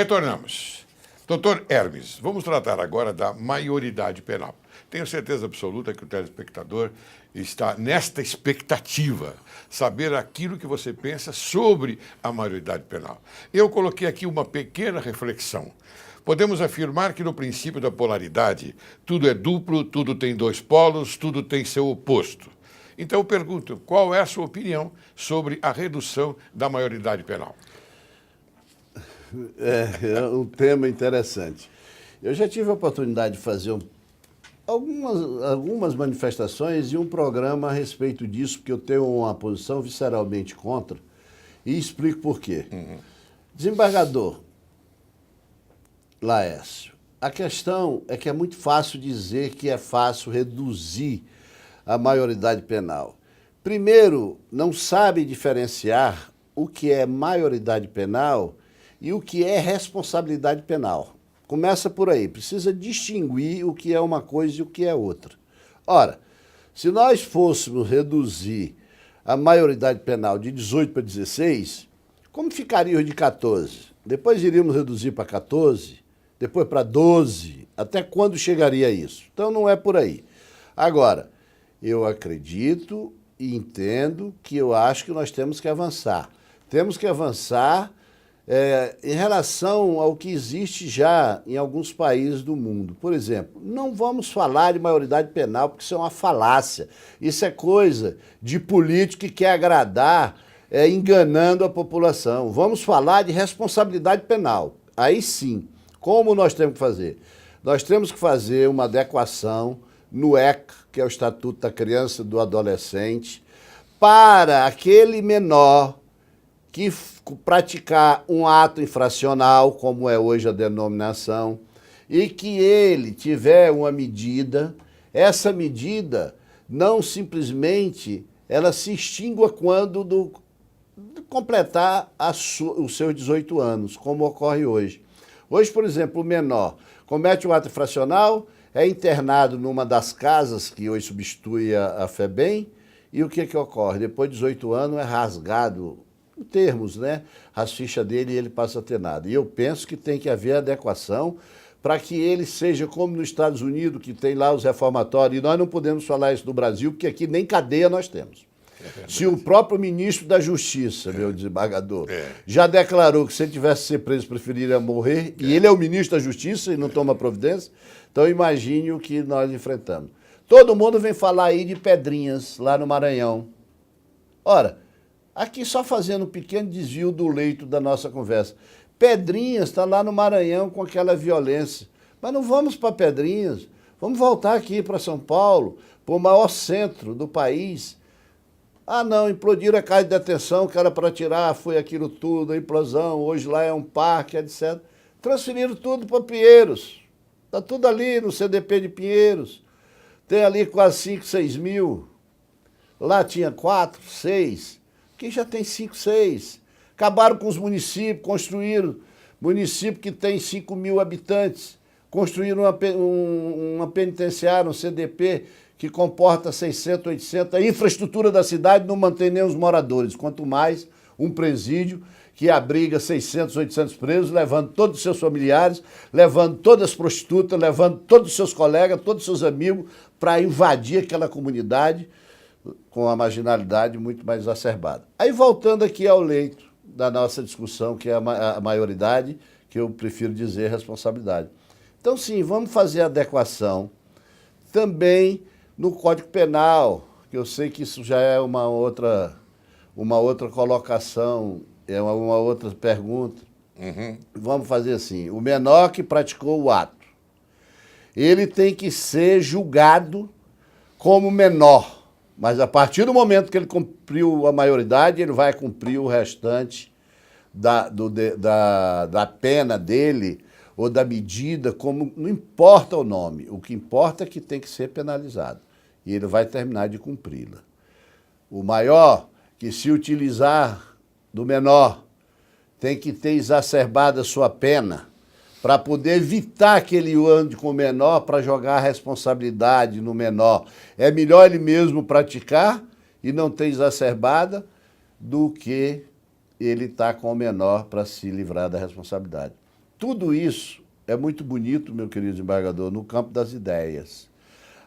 Retornamos. Doutor Hermes, vamos tratar agora da maioridade penal. Tenho certeza absoluta que o telespectador está nesta expectativa, saber aquilo que você pensa sobre a maioridade penal. Eu coloquei aqui uma pequena reflexão. Podemos afirmar que no princípio da polaridade, tudo é duplo, tudo tem dois polos, tudo tem seu oposto. Então eu pergunto, qual é a sua opinião sobre a redução da maioridade penal? É um tema interessante. Eu já tive a oportunidade de fazer algumas manifestações e um programa a respeito disso, porque eu tenho uma posição visceralmente contra, e explico por quê. Desembargador Laércio, a questão é que é muito fácil dizer que é fácil reduzir a maioridade penal. Primeiro, não sabe diferenciar o que é maioridade penal e o que é responsabilidade penal. Começa por aí, precisa distinguir o que é uma coisa e o que é outra. Ora, se nós fôssemos reduzir a maioridade penal de 18 para 16, como ficaria o de 14? Depois iríamos reduzir para 14, depois para 12, até quando chegaria isso? Então não é por aí. Agora, eu acredito e entendo que eu acho que nós temos que avançar. Temos que avançar em relação ao que existe já em alguns países do mundo. Por exemplo, não vamos falar de maioridade penal, porque isso é uma falácia. Isso é coisa de político que quer agradar, enganando a população. Vamos falar de responsabilidade penal. Aí sim, como nós temos que fazer? Nós temos que fazer uma adequação no ECA, que é o Estatuto da Criança e do Adolescente, para aquele menor que praticar um ato infracional, como é hoje a denominação, e que ele tiver uma medida, essa medida não simplesmente ela se extingua quando completar os seus 18 anos, como ocorre hoje. Hoje, por exemplo, o menor comete um ato infracional, é internado numa das casas que hoje substitui a FEBEM, e o que ocorre? Depois de 18 anos é rasgado, em termos, né? As fichas dele e ele passa a ter nada. E eu penso que tem que haver adequação para que ele seja como nos Estados Unidos, que tem lá os reformatórios, e nós não podemos falar isso no Brasil, porque aqui nem cadeia nós temos. Se o próprio ministro da Justiça, meu desembargador, já declarou que se ele tivesse que ser preso, preferiria morrer, e ele é o ministro da Justiça e não toma providência, então imagine o que nós enfrentamos. Todo mundo vem falar aí de Pedrinhas, lá no Maranhão. Ora, aqui só fazendo um pequeno desvio do leito da nossa conversa. Pedrinhas está lá no Maranhão com aquela violência. Mas não vamos para Pedrinhas, vamos voltar aqui para São Paulo, para o maior centro do país. Ah, não, implodiram a casa de detenção que era para tirar, foi aquilo tudo, a implosão, hoje lá é um parque, etc. Transferiram tudo para Pinheiros. Está tudo ali no CDP de Pinheiros. Tem ali quase 5, 6 mil. Lá tinha 4, 6. Aqui já tem 5, 6. Acabaram com os municípios, construíram município que tem 5 mil habitantes. Construíram uma penitenciária, um CDP, que comporta 600, 800. A infraestrutura da cidade não mantém nem os moradores, quanto mais um presídio que abriga 600, 800 presos, levando todos os seus familiares, levando todas as prostitutas, levando todos os seus colegas, todos os seus amigos, para invadir aquela comunidade com a marginalidade muito mais exacerbada. Aí, voltando aqui ao leito da nossa discussão, que é a maioridade, que eu prefiro dizer responsabilidade. Então, sim, vamos fazer adequação também no Código Penal, que eu sei que isso já é uma outra colocação, é uma outra pergunta. Vamos fazer assim, o menor que praticou o ato, ele tem que ser julgado como menor, mas a partir do momento que ele cumpriu a maioridade, ele vai cumprir o restante da pena dele ou da medida, como não importa o nome, o que importa é que tem que ser penalizado e ele vai terminar de cumpri-la. O maior que se utilizar do menor tem que ter exacerbado a sua pena para poder evitar que ele ande com o menor para jogar a responsabilidade no menor. É melhor ele mesmo praticar e não ter exacerbada do que ele estar com o menor para se livrar da responsabilidade. tudo isso é muito bonito, meu querido desembargador, no campo das ideias.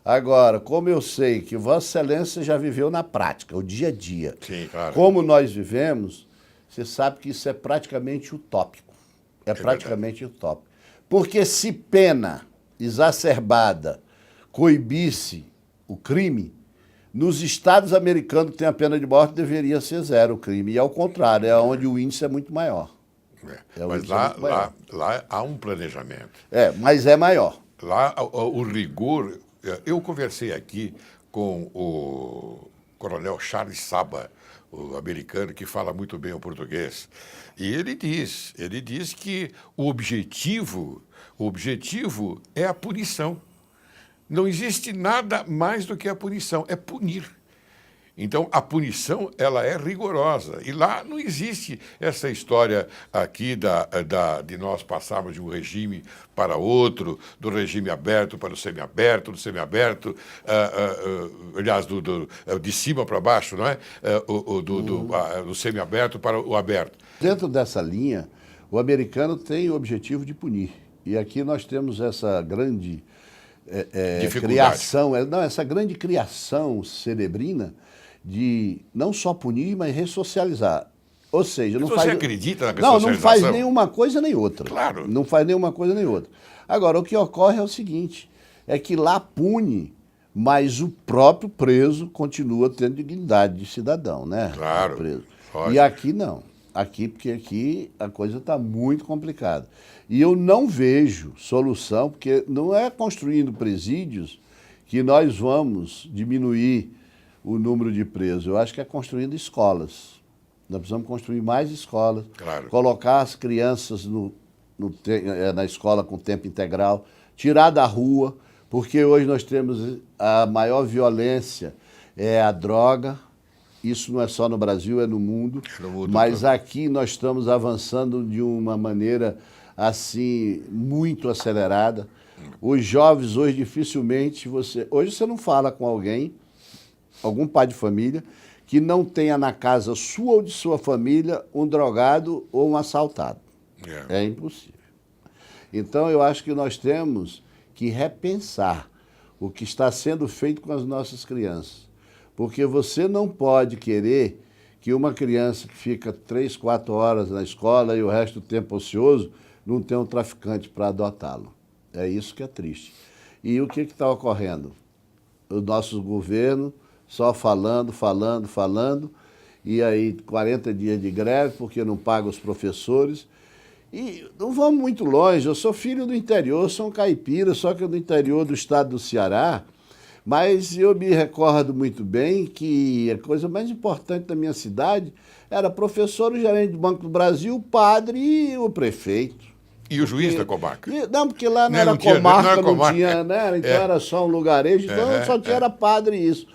Agora, como eu sei que Vossa Excelência já viveu na prática, o dia a dia, Sim, claro. como nós vivemos, você sabe que isso é praticamente utópico. É praticamente utópico. Porque se pena exacerbada coibisse o crime, nos estados americanos que tem a pena de morte deveria ser zero o crime. E ao contrário, é onde o índice é muito maior. Mas lá há um planejamento. Mas é maior. Lá o rigor... Eu conversei aqui com o coronel Charles Saba, o americano que fala muito bem o português, e ele diz que o objetivo é a punição. Não existe nada mais do que a punição, é punir. Então, a punição, ela é rigorosa. E lá não existe essa história aqui de nós passarmos de um regime para outro, do regime aberto para o semiaberto, do semiaberto, aliás, de cima para baixo, não é? Do semiaberto para o aberto. Dentro dessa linha, o americano tem o objetivo de punir. E aqui nós temos essa grande criação, essa grande criação cerebrina, de não só punir, mas ressocializar. Ou seja, não faz... Você acredita na ressocialização? Não faz nenhuma coisa nem outra. Claro. Não faz nenhuma coisa nem outra. Agora, o que ocorre é o seguinte, é que lá pune, mas o próprio preso continua tendo dignidade de cidadão, né? Claro. Preso. Lógico. E aqui não. Porque aqui a coisa está muito complicada. E eu não vejo solução, porque não é construindo presídios que nós vamos diminuir o número de presos. Eu acho que é construindo escolas. Nós precisamos construir mais escolas, claro. Colocar as crianças na escola com tempo integral, tirar da rua, porque hoje nós temos a maior violência, é a droga. Isso não é só no Brasil, é no mundo. Mas todo. Aqui nós estamos avançando de uma maneira assim muito acelerada. Os jovens hoje dificilmente hoje você não fala com algum pai de família, que não tenha na casa sua ou de sua família um drogado ou um assaltado. É impossível. Então, eu acho que nós temos que repensar o que está sendo feito com as nossas crianças. Porque você não pode querer que uma criança que fica 3, 4 horas na escola e o resto do tempo ocioso não tenha um traficante para adotá-lo. É isso que é triste. E o que está ocorrendo? O nosso governo só falando, e aí 40 dias de greve porque não paga os professores. E não vamos muito longe, eu sou filho do interior, sou um caipira, só que do interior do estado do Ceará, mas eu me recordo muito bem que a coisa mais importante da minha cidade era professor, o gerente do Banco do Brasil, o padre e o prefeito. E o juiz da comarca? Não, porque lá não era comarca, não tinha, né? Então era só um lugarejo, então só tinha era padre isso.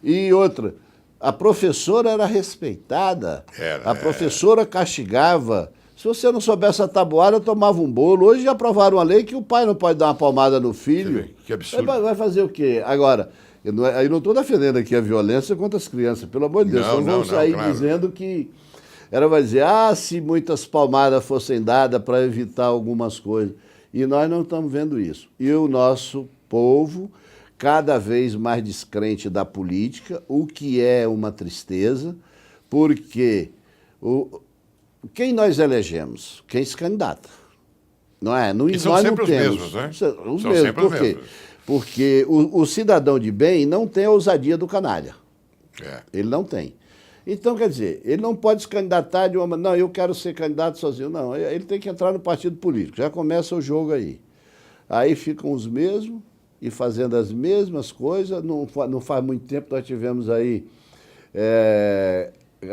E outra, a professora era respeitada, a professora castigava. Se você não soubesse a tabuada, tomava um bolo. Hoje já aprovaram uma lei que o pai não pode dar uma palmada no filho. Que absurdo. Vai fazer o quê? Agora, eu não estou defendendo aqui a violência contra as crianças, pelo amor de Deus. Não vão sair dizendo que... Ela vai dizer, se muitas palmadas fossem dadas para evitar algumas coisas. E nós não estamos vendo isso. E o nosso povo, cada vez mais descrente da política, o que é uma tristeza, porque quem nós elegemos? Quem se candidata. Não é? E são sempre os mesmos, né? Os mesmos. Por quê? Porque o cidadão de bem não tem a ousadia do canalha. Ele não tem. Então, quer dizer, ele não pode se candidatar de uma maneira, não, eu quero ser candidato sozinho. Não, ele tem que entrar no partido político. Já começa o jogo aí. Aí ficam os mesmos e fazendo as mesmas coisas. Não faz muito tempo nós tivemos aí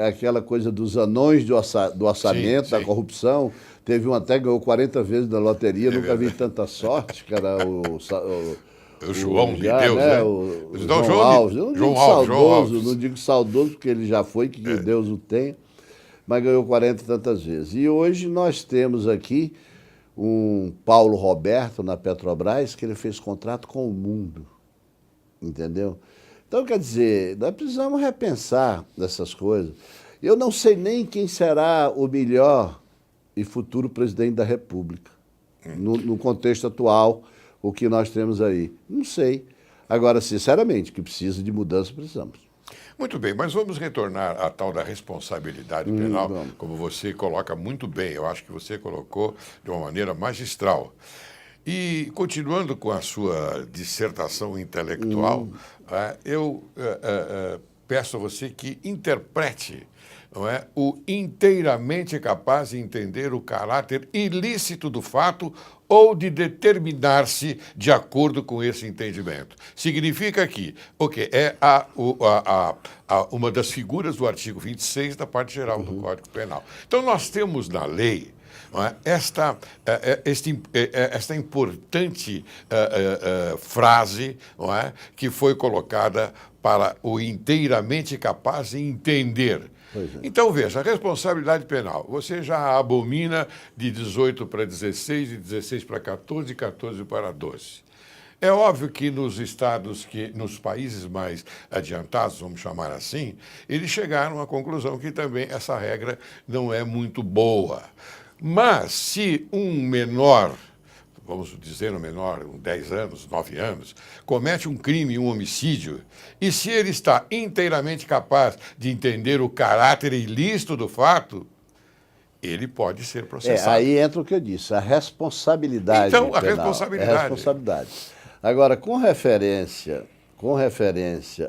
aquela coisa dos anões do orçamento, sim. Da corrupção. Teve um até que ganhou 40 vezes na loteria, nunca vi tanta sorte, que era o João de Deus, né? O João Alves. Eu não digo saudoso, não digo saudoso porque ele já foi, que Deus o tenha, mas ganhou 40 e tantas vezes. E hoje nós temos aqui um Paulo Roberto na Petrobras, que ele fez contrato com o mundo, entendeu? Então, quer dizer, nós precisamos repensar essas coisas. Eu não sei nem quem será o melhor e futuro presidente da República. no contexto atual, o que nós temos aí. Não sei. Agora, sinceramente, que precisa de mudança, precisamos. Muito bem, mas vamos retornar à tal da responsabilidade penal, vamos. como você coloca muito bem. Eu acho que você colocou de uma maneira magistral. E, continuando com a sua dissertação intelectual, eu peço a você que interprete, não é, o inteiramente capaz de entender o caráter ilícito do fato ou de determinar-se de acordo com esse entendimento. Significa que, é uma das figuras do artigo 26 da parte geral do Código Penal. Então, nós temos na lei, não é, esta importante frase, não é, que foi colocada para o inteiramente capaz de entender. Então, veja, a responsabilidade penal. Você já abomina de 18 para 16, de 16 para 14 e 14 para 12. É óbvio que nos países mais adiantados, vamos chamar assim, eles chegaram à conclusão que também essa regra não é muito boa. Mas se um menor, vamos dizer um menor, 10 anos, 9 anos, comete um crime, um homicídio, e se ele está inteiramente capaz de entender o caráter ilícito do fato, ele pode ser processado. Aí entra o que eu disse, a responsabilidade Então, a penal. responsabilidade. É a responsabilidade. Agora, com referência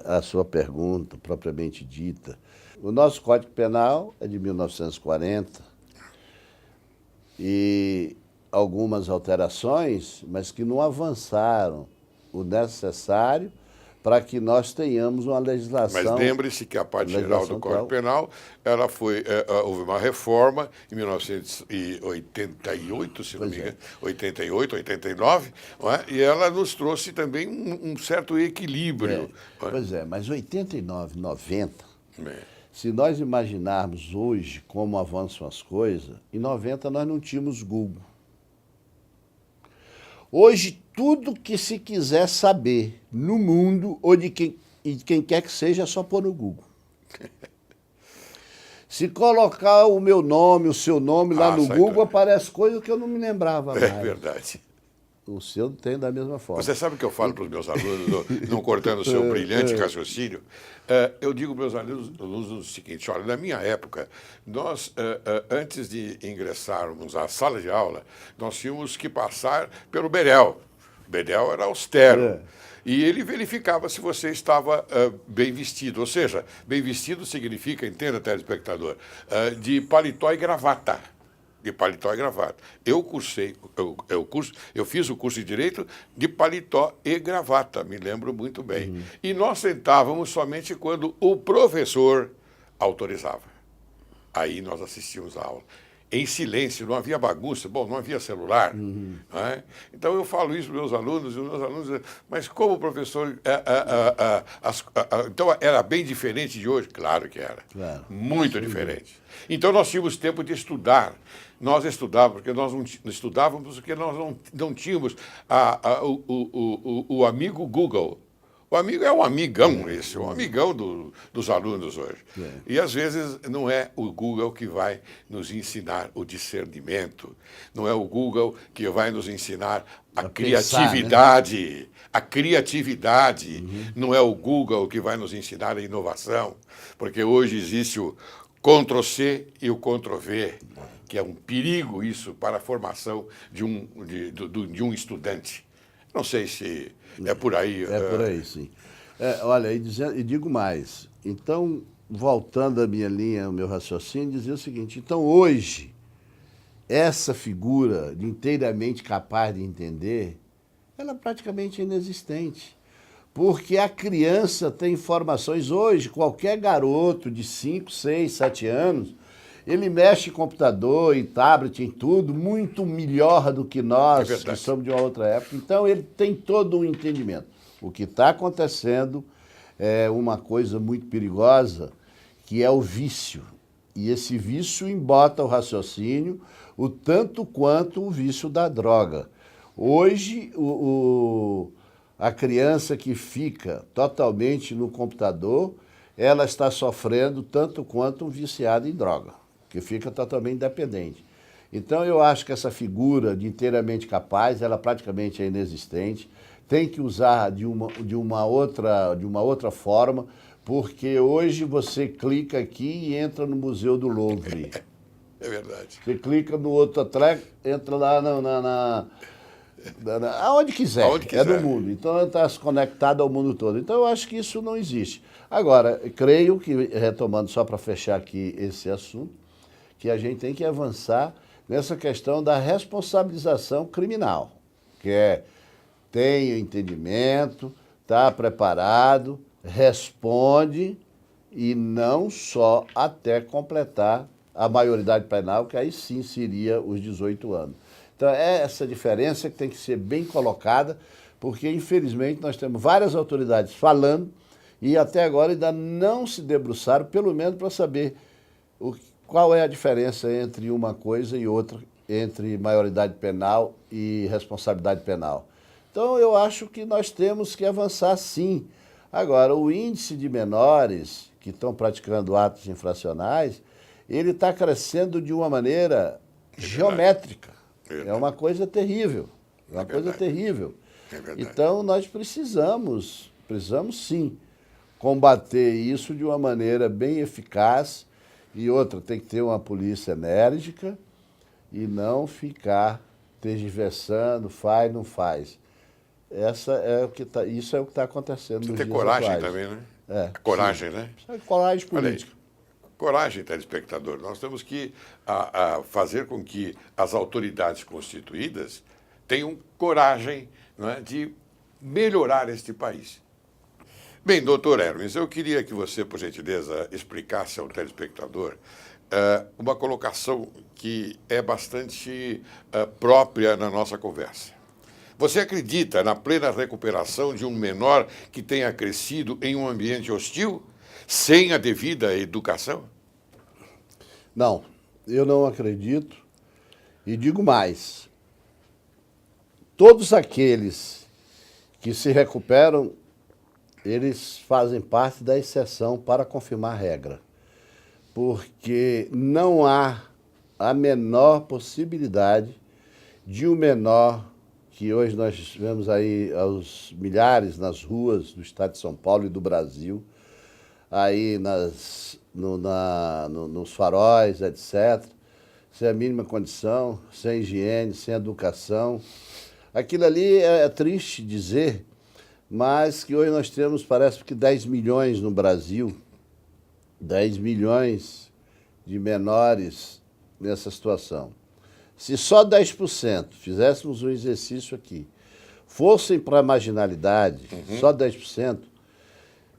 à sua pergunta propriamente dita, o nosso Código Penal é de 1940 e algumas alterações, mas que não avançaram o necessário para que nós tenhamos uma legislação... Mas lembre-se que a parte geral do Código Penal, ela houve uma reforma em 1988, se não me engano, 88, 89, não é? E ela nos trouxe também um certo equilíbrio. Pois é, mas 89, 90... Se nós imaginarmos hoje como avançam as coisas, em 90 nós não tínhamos Google. Hoje, tudo que se quiser saber no mundo, ou de quem quer que seja, é só pôr no Google. Se colocar o meu nome, o seu nome lá no Google, aparece coisas que eu não me lembrava mais. É verdade. O seu tem da mesma forma. Você sabe o que eu falo para os meus alunos, não cortando o seu brilhante raciocínio? Eu digo para os alunos o seguinte: olha, na minha época, nós, antes de ingressarmos à sala de aula, nós tínhamos que passar pelo Bedel. O Bedel era austero. E ele verificava se você estava bem vestido. Ou seja, bem vestido significa, entenda, telespectador, de paletó e gravata. De paletó e gravata. Eu fiz o curso de Direito de paletó e gravata, me lembro muito bem. E nós sentávamos somente quando o professor autorizava. Aí nós assistíamos à aula. Em silêncio, não havia bagunça, não havia celular. Não é? Então eu falo isso para os meus alunos, e os meus alunos dizem, mas como o professor... então era bem diferente de hoje? Claro que era. Claro. Muito diferente. Então nós tínhamos tempo de estudar. Nós estudávamos, porque nós não estudávamos, porque nós não tínhamos o amigo Google. O amigo é um amigão esse, um amigão dos alunos hoje. E às vezes não é o Google que vai nos ensinar o discernimento, não é o Google que vai nos ensinar a criatividade, pensar, né? A criatividade. Não é o Google que vai nos ensinar a inovação, porque hoje existe o Ctrl+C e o Ctrl+V, que é um perigo isso para a formação de um estudante. Não sei se é por aí. É por aí, sim. Olha, e digo mais. Então, voltando à minha linha, ao meu raciocínio, dizer o seguinte: então, hoje, essa figura de inteiramente capaz de entender, ela é praticamente inexistente. Porque a criança tem informações hoje, qualquer garoto de 5, 6, 7 anos, ele mexe em computador, em tablet, em tudo, muito melhor do que nós, que somos de uma outra época. Então, ele tem todo um entendimento. O que está acontecendo é uma coisa muito perigosa, que é o vício. E esse vício embota o raciocínio, o tanto quanto o vício da droga. Hoje, a criança que fica totalmente no computador, ela está sofrendo tanto quanto um viciado em droga, que fica totalmente dependente. Então, eu acho que essa figura de inteiramente capaz, ela praticamente é inexistente. Tem que usar de uma outra forma, porque hoje você clica aqui e entra no Museu do Louvre. É verdade. Você clica no outro treco, entra lá aonde quiser, Aonde quiser. é do mundo. Então, está conectado ao mundo todo. Então, eu acho que isso não existe. Agora, creio que, retomando só para fechar aqui esse assunto, que a gente tem que avançar nessa questão da responsabilização criminal, que é tem o entendimento, está preparado, responde e não só até completar a maioridade penal, que aí sim seria os 18 anos. Então, é essa diferença que tem que ser bem colocada, porque, infelizmente, nós temos várias autoridades falando e até agora ainda não se debruçaram, pelo menos para saber qual é a diferença entre uma coisa e outra, entre maioridade penal e responsabilidade penal. Então, eu acho que nós temos que avançar sim. Agora, o índice de menores que estão praticando atos infracionais, ele está crescendo de uma maneira geométrica. É uma coisa terrível. É uma coisa terrível. Então, nós precisamos sim combater isso de uma maneira bem eficaz. E outra, tem que ter uma polícia enérgica e não ficar tergiversando, faz, não faz. Isso é o que está acontecendo nos dias Tem coragem atuais. também, né? Coragem, né? Coragem política. Coragem, telespectador. Nós temos que fazer com que as autoridades constituídas tenham coragem, não é, de melhorar este país. Bem, doutor Hermes, eu queria que você, por gentileza, explicasse ao telespectador uma colocação que é bastante própria na nossa conversa. Você acredita na plena recuperação de um menor que tenha crescido em um ambiente hostil, sem a devida educação? Não, eu não acredito. E digo mais, todos aqueles que se recuperam, eles fazem parte da exceção para confirmar a regra. Porque não há a menor possibilidade de um menor, que hoje nós vemos aí aos milhares nas ruas do estado de São Paulo e do Brasil, aí nos faróis, etc., sem a mínima condição, sem higiene, sem educação. Aquilo ali é triste dizer, mas que hoje nós temos, parece que 10 milhões no Brasil, 10 milhões de menores nessa situação. Se só 10% fizéssemos um exercício aqui, fossem para a marginalidade, só 10%,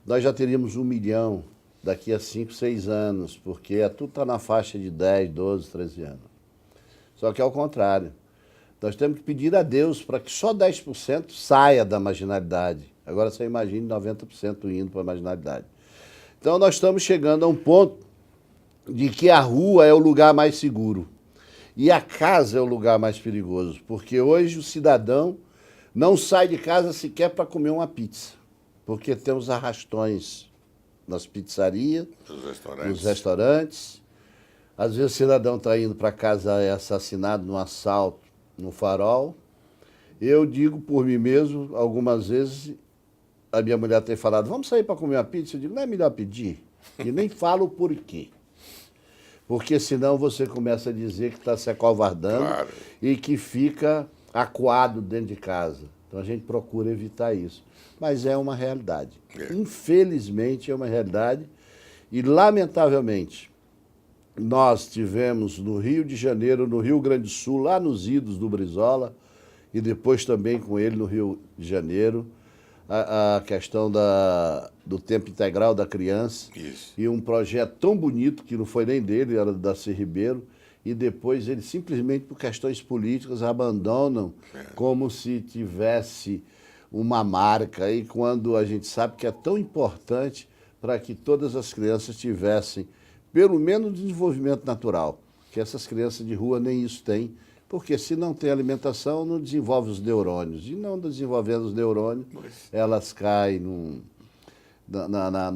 nós já teríamos 1 milhão daqui a 5, 6 anos, porque tudo está na faixa de 10, 12, 13 anos. Só que é o contrário. Nós temos que pedir a Deus para que só 10% saia da marginalidade. Agora você imagine 90% indo para a marginalidade. Então nós estamos chegando a um ponto de que a rua é o lugar mais seguro. E a casa é o lugar mais perigoso, porque hoje o cidadão não sai de casa sequer para comer uma pizza, porque tem os arrastões nas pizzarias, nos restaurantes. Às vezes o cidadão está indo para casa, é assassinado num assalto, no farol. Eu digo por mim mesmo, algumas vezes, a minha mulher tem falado, vamos sair para comer uma pizza? Eu digo, não é melhor pedir? E nem falo por quê. Porque senão você começa a dizer que está se acovardando, claro, e que fica acuado dentro de casa. Então a gente procura evitar isso. Mas é uma realidade. Infelizmente é uma realidade. E, lamentavelmente, nós tivemos no Rio de Janeiro, no Rio Grande do Sul, lá nos idos do Brizola, e depois também com ele no Rio de Janeiro, a questão do tempo integral da criança. Isso. E um projeto tão bonito, que não foi nem dele, era do Darcy Ribeiro, e depois ele simplesmente, por questões políticas, abandonam como se tivesse uma marca, e quando a gente sabe que é tão importante para que todas as crianças tivessem pelo menos desenvolvimento natural, que essas crianças de rua nem isso têm, porque se não tem alimentação, não desenvolve os neurônios. E não desenvolvendo os neurônios, elas caem no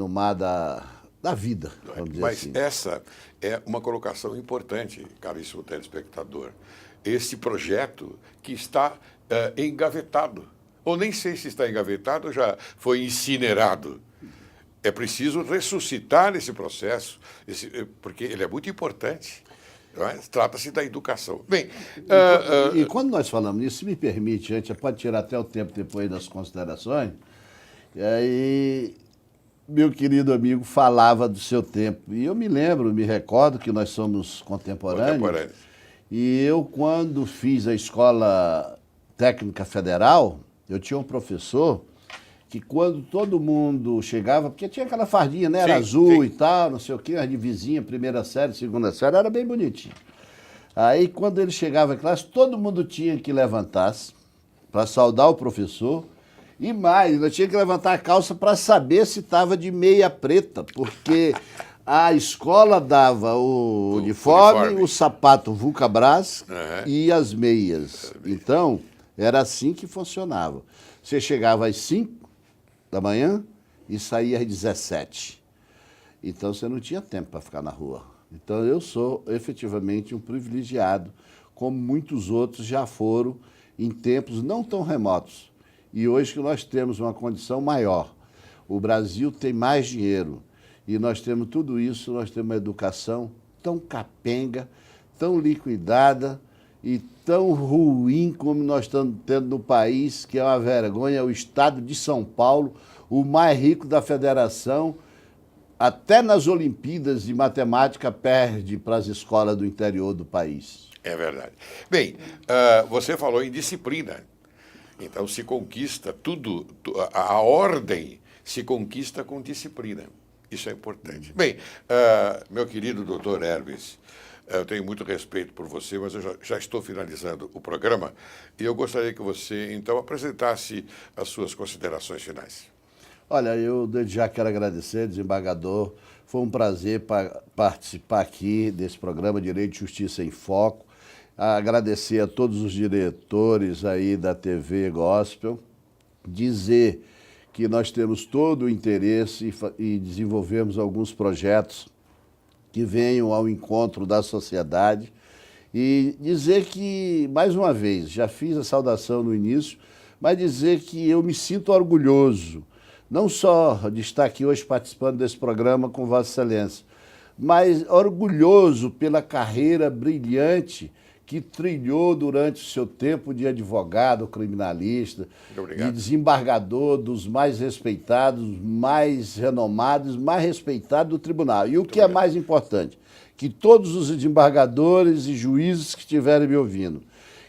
mar da da vida, vamos dizer Mas assim. essa é uma colocação importante, caríssimo telespectador. Esse projeto que está engavetado, ou nem sei se está engavetado, já foi incinerado. É preciso ressuscitar esse processo, porque ele é muito importante. Trata-se da educação. Bem, E quando nós falamos nisso, se me permite, a gente pode tirar até o tempo depois das considerações, e aí meu querido amigo falava do seu tempo. E eu me recordo que nós somos contemporâneos. E eu, quando fiz a Escola Técnica Federal, eu tinha um professor que quando todo mundo chegava, porque tinha aquela fardinha, né? Era azul e tal, não sei o quê, as de vizinha, primeira série, segunda série, era bem bonitinho. Aí, quando ele chegava em classe, todo mundo tinha que levantar-se para saudar o professor. E mais, nós tínhamos que levantar a calça para saber se estava de meia preta, porque a escola dava o uniforme, o sapato Vulcabras e as meias. Então, era assim que funcionava. Você chegava às 5 da manhã e saía às 17. Então, você não tinha tempo para ficar na rua. Então, eu sou efetivamente um privilegiado, como muitos outros já foram em tempos não tão remotos. E hoje que nós temos uma condição maior. O Brasil tem mais dinheiro. E nós temos tudo isso, nós temos uma educação tão capenga, tão liquidada e tão ruim como nós estamos tendo no país, que é uma vergonha, o estado de São Paulo, o mais rico da federação, até nas Olimpíadas de Matemática perde para as escolas do interior do país. É verdade. Bem, você falou em disciplina. Então se conquista tudo, a ordem se conquista com disciplina. Isso é importante. Bem, meu querido doutor Hermes, eu tenho muito respeito por você, mas eu já estou finalizando o programa e eu gostaria que você, então, apresentasse as suas considerações finais. Olha, eu desde já quero agradecer, desembargador. Foi um prazer participar aqui desse programa Direito e Justiça em Foco. Agradecer a todos os diretores aí da TV Gospel. Dizer que nós temos todo o interesse e desenvolvemos alguns projetos que venham ao encontro da sociedade. E dizer que, mais uma vez, já fiz a saudação no início, mas dizer que eu me sinto orgulhoso, não só de estar aqui hoje participando desse programa com Vossa Excelência, mas orgulhoso pela carreira brilhante que trilhou durante o seu tempo de advogado criminalista, de desembargador dos mais respeitados, mais renomados, mais respeitados do tribunal. E o que é mais importante, que todos os desembargadores e juízes que estiverem me ouvindo,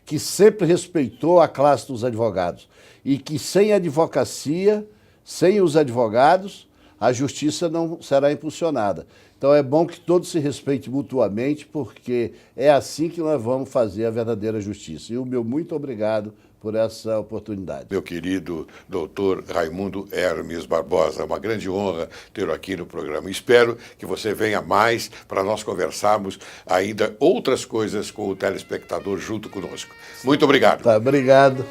que sempre respeitou a classe dos advogados e que sem advocacia, sem os advogados, a justiça não será impulsionada. Então é bom que todos se respeitem mutuamente, porque é assim que nós vamos fazer a verdadeira justiça. E o meu muito obrigado por essa oportunidade. Meu querido doutor Raimundo Hermes Barbosa, é uma grande honra tê-lo aqui no programa. Espero que você venha mais para nós conversarmos ainda outras coisas com o telespectador junto conosco. Muito obrigado. Tá, obrigado.